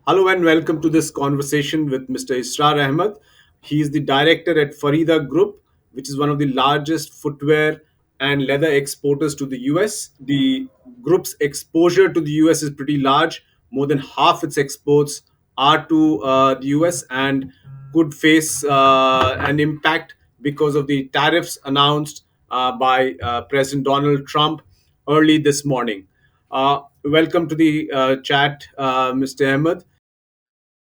Hello and welcome to this conversation with Mr. Israr Ahmed. He is the director at Farida Group, which is one of the largest footwear and leather exporters to the US. The group's exposure to the US is pretty large. More than half its exports are to the US and could face an impact because of the tariffs announced by President Donald Trump early this morning. Welcome to the chat, Mr. Ahmed.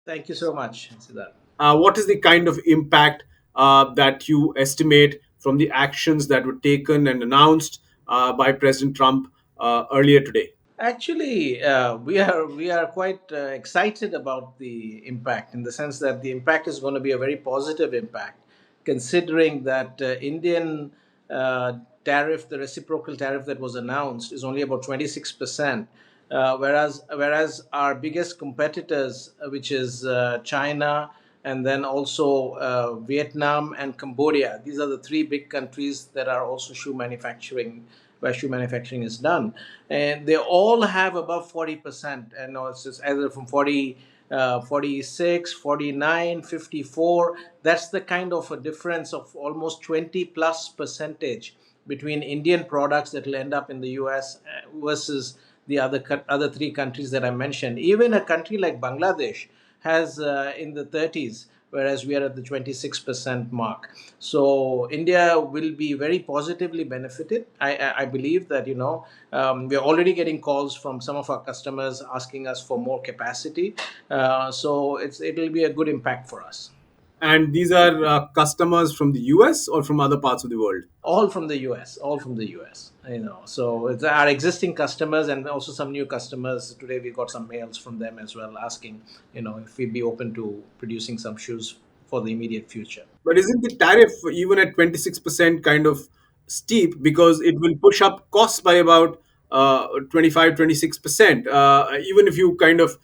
Thank you so much, Siddhartha. What is the kind of impact that you estimate from the actions that were taken and announced by President Trump earlier today? Actually, we are quite excited about the impact in the sense that the impact is going to be a very positive impact, considering that Indian uh, tariff, the reciprocal tariff that was announced, is only about 26%, whereas our biggest competitors, which is China and then also Vietnam and Cambodia, these are the three big countries that are also shoe manufacturing where shoe manufacturing is done, and they all have above 40%. And it's just either from 40, 46, 49, 54. That's the kind of a difference of almost 20 plus percentage between Indian products that will end up in the US versus the other three countries that I mentioned. Even a country like Bangladesh has in the 30s, whereas we are at the 26% mark. So India will be very positively benefited. I believe that we're already getting calls from some of our customers asking us for more capacity. So it'll be a good impact for us. And these are customers from the US or from other parts of the world? All from the US, all from the US. So it's our existing customers and also some new customers. Today we got some mails from them as well asking, if we'd be open to producing some shoes for the immediate future. But isn't the tariff even at 26% kind of steep because it will push up costs by about 25, 26%? Even if you kind of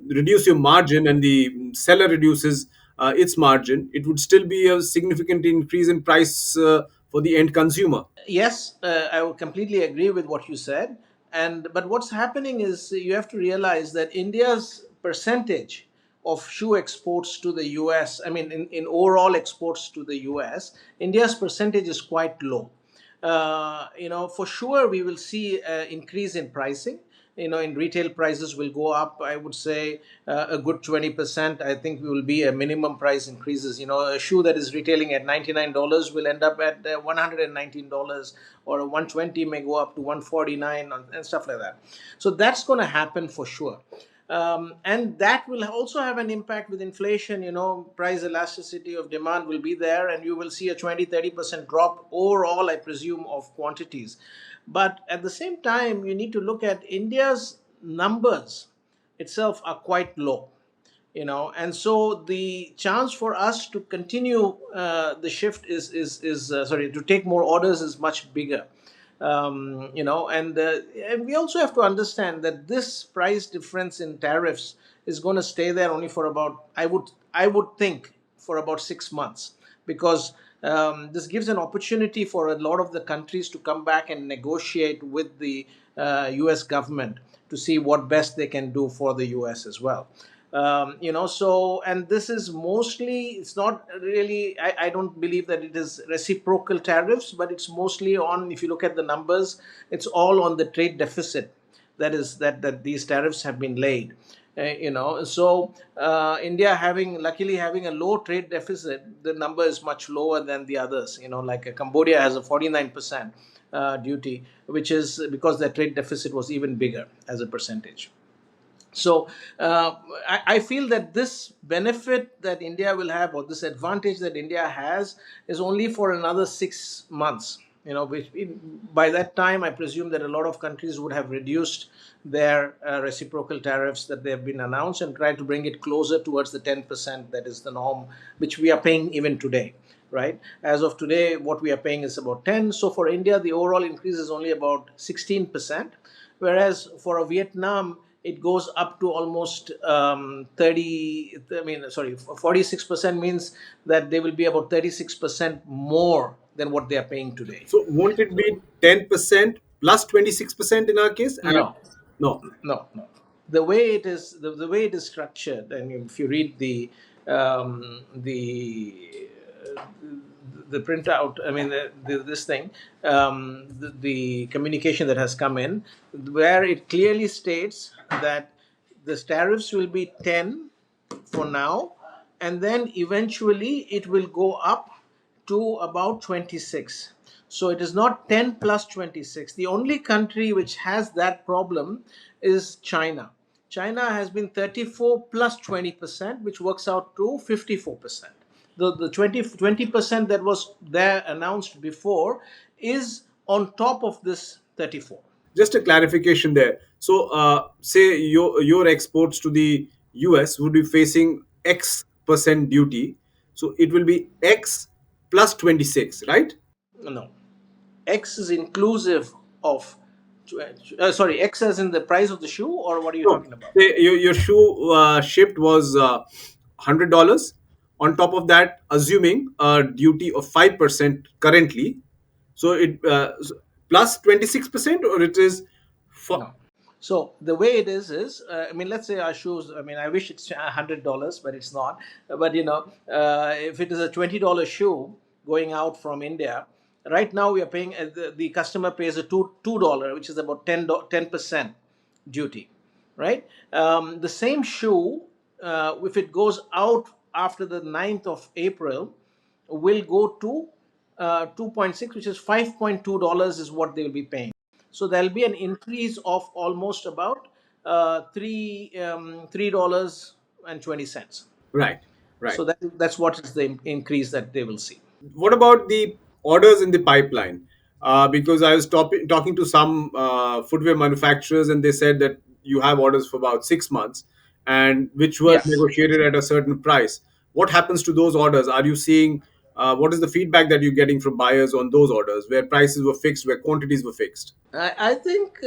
reduce your margin and the seller reduces its margin, it would still be a significant increase in price for the end consumer. Yes, I would completely agree with what you said. And but what's happening is you have to realize that India's percentage of shoe exports to the US, I mean, in overall exports to the US, India's percentage is quite low. For sure, we will see an increase in pricing. In retail prices will go up. I would say a good 20%. I think we will be a minimum price increases. A shoe that is retailing at $99 will end up at $119, or a 120 may go up to 149 and stuff like that. So that's going to happen for sure. And that will also have an impact with inflation. Price elasticity of demand will be there, and you will see a 20-30% drop overall, I presume, of quantities. But at the same time, you need to look at India's numbers itself are quite low. And so the chance for us to continue the shift is sorry, to take more orders is much bigger. And we also have to understand that this price difference in tariffs is going to stay there only for about, I would think, for about 6 months, because this gives an opportunity for a lot of the countries to come back and negotiate with the US government to see what best they can do for the US as well. So, and this is mostly, it's not really, I don't believe that it is reciprocal tariffs, but it's mostly on, if you look at the numbers, it's all on the trade deficit that these tariffs have been laid. So India luckily having a low trade deficit, the number is much lower than the others. Like Cambodia has a 49% duty, which is because their trade deficit was even bigger as a percentage. So I feel that this benefit that India will have, or this advantage that India has, is only for another 6 months. By that time, I presume that a lot of countries would have reduced their reciprocal tariffs that they have been announced and try to bring it closer towards the 10% that is the norm, which we are paying even today. Right, as of today, what we are paying is about 10. So for India, the overall increase is only about 16%, whereas for a Vietnam, it goes up to almost 30, I mean, sorry, 46% means that they will be about 36% more than what they are paying today. So won't it be 10% plus 26% in our case? And No, no. no, no. the way it is structured, and if you read the the printout, I mean this thing, the communication that has come in, where it clearly states that the tariffs will be 10 for now, and then eventually it will go up to about 26. So it is not 10 plus 26. The only country which has that problem is China. China has been 34 plus 20%, which works out to 54%. The 20% that was there announced before is on top of this 34. Just a clarification there. So, say your exports to the US would be facing X percent duty. So it will be X plus 26, right? No. X is inclusive of, sorry, X as in the price of the shoe, or what are you No, talking about? say your shoe shipped was $100. On top of that, assuming a duty of 5% currently, so it plus 26%, or it is for. No. So the way it is, I mean, let's say our shoes. I mean, I wish it's $100, but it's not. But if it is a $20 shoe going out from India, right now we are paying. The customer pays a $2, which is about 10% duty, right? The same shoe, if it goes out after the 9th of April, will go to 2.6, which is $5.2 is what they will be paying. So there'll be an increase of almost about $3.20. Right, right. So that's what is the increase that they will see. What about the orders in the pipeline? Because I was talking to some footwear manufacturers, and they said that you have orders for about 6 months, and which were Yes. negotiated at a certain price. What happens to those orders? Are you seeing what is the feedback that you're getting from buyers on those orders, where prices were fixed, where quantities were fixed? I think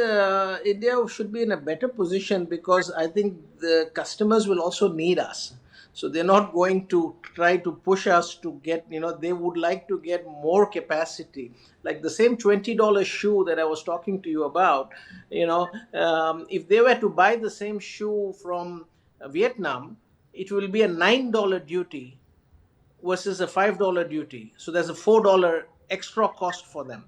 India should be in a better position, because I think the customers will also need us. So they're not going to try to push us to get, they would like to get more capacity. Like the same $20 shoe that I was talking to you about, if they were to buy the same shoe from Vietnam, it will be a $9 duty versus a $5 duty. So there's a $4 extra cost for them,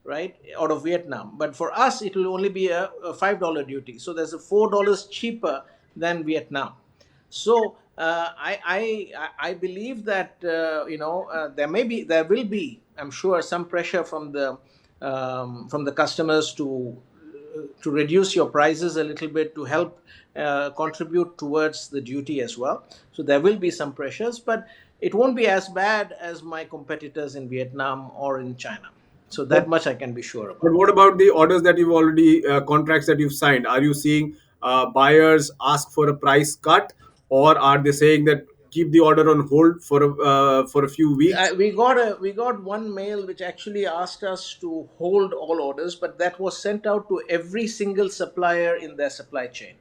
right, out of Vietnam. But for us, it will only be a $5 duty. So there's a $4 cheaper than Vietnam. So I believe that there will be, I'm sure, some pressure from the customers to reduce your prices a little bit, to help contribute towards the duty as well. So there will be some pressures, but it won't be as bad as my competitors in Vietnam or in China. So But that much I can be sure But about. what about the orders that you've already contracts that you've signed? Are you seeing buyers ask for a price cut, or are they saying that keep the order on hold for a few weeks? We got one mail which actually asked us to hold all orders, but that was sent out to every single supplier in their supply chain.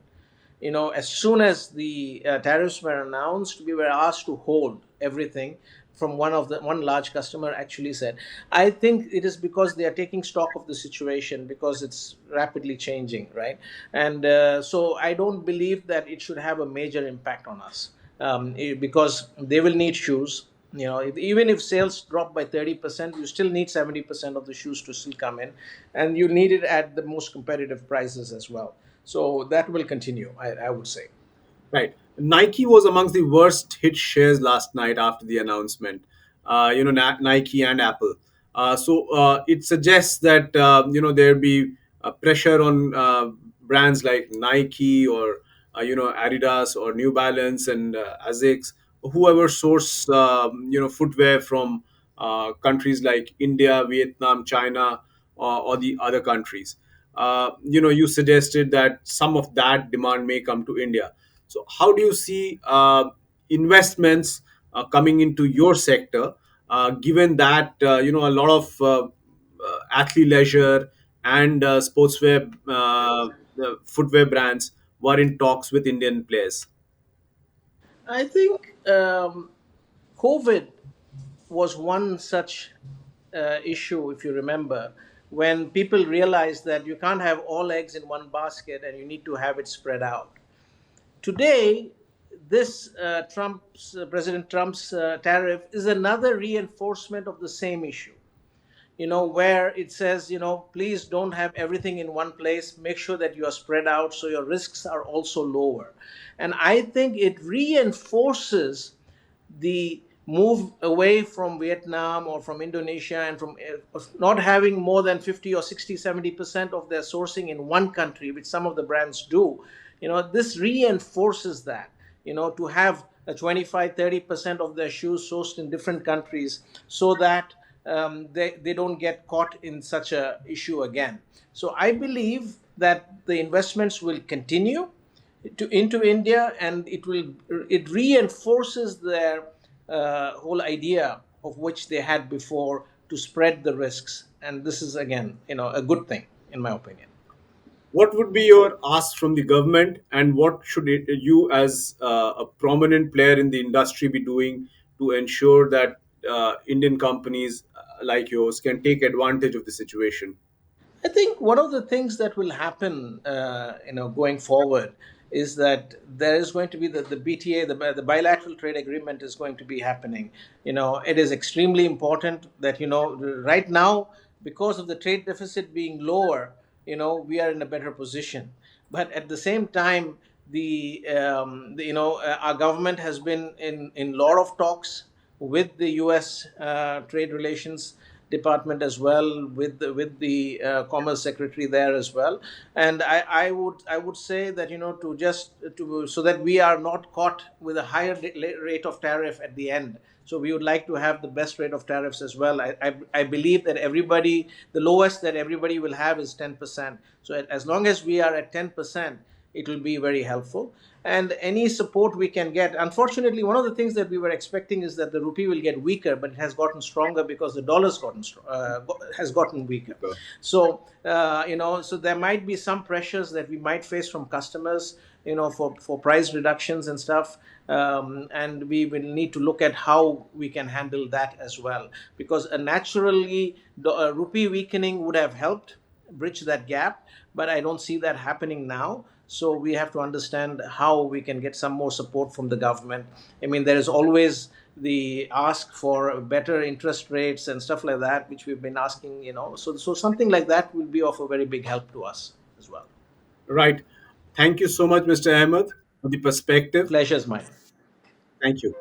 As soon as the tariffs were announced, we were asked to hold everything. From one large customer actually said, I think it is because they are taking stock of the situation, because it's rapidly changing, right? And so I don't believe that it should have a major impact on us, because they will need shoes. Even if sales drop by 30%, you still need 70% of the shoes to still come in, and you need it at the most competitive prices as well. So that will continue, I would say. Right. Nike was amongst the worst hit shares last night after the announcement. Nike and Apple. So it suggests that there be pressure on brands like Nike, or Adidas or New Balance and Asics, whoever source footwear from countries like India, Vietnam, China, or the other countries. You suggested that some of that demand may come to India. So, how do you see investments coming into your sector, given that a lot of athleisure and sportswear, the footwear brands were in talks with Indian players? I think COVID was one such issue, if you remember, when people realize that you can't have all eggs in one basket and you need to have it spread out. Today, this President Trump's tariff is another reinforcement of the same issue, where it says, please don't have everything in one place. Make sure that you are spread out so your risks are also lower. And I think it reinforces the move away from Vietnam or from Indonesia, and from not having more than 50 or 60, 70% of their sourcing in one country, which some of the brands do. This reinforces that, to have a 25, 30% of their shoes sourced in different countries, so that they don't get caught in such a issue again. So I believe that the investments will continue into India, and it reinforces their whole idea of which they had before, to spread the risks. And this is again, a good thing in my opinion. What would be your ask from the government, and what should you, as a prominent player in the industry, be doing to ensure that Indian companies like yours can take advantage of the situation? I think one of the things that will happen, going forward, is that there is going to be the BTA, the bilateral trade agreement, is going to be happening. It is extremely important that, right now, because of the trade deficit being lower, we are in a better position. But at the same time, our government has been in lot of talks with the U.S. Trade Relations Department as well, with the Commerce Secretary there as well. And I would say that, to just to so that we are not caught with a higher rate of tariff at the end. So we would like to have the best rate of tariffs as well. I believe that the lowest that everybody will have is 10%. So as long as we are at 10%, it will be very helpful. And any support we can get. Unfortunately, one of the things that we were expecting is that the rupee will get weaker, but it has gotten stronger because the has gotten weaker. Okay. So so there might be some pressures that we might face from customers, for price reductions and stuff. And we will need to look at how we can handle that as well, because naturally the rupee weakening would have helped bridge that gap, but I don't see that happening now. So we have to understand how we can get some more support from the government. I mean, there is always the ask for better interest rates and stuff like that, which we've been asking. So something like that will be of a very big help to us as well. Right. Thank you so much, Mr. Ahmed, for the perspective. Pleasure's mine. Thank you.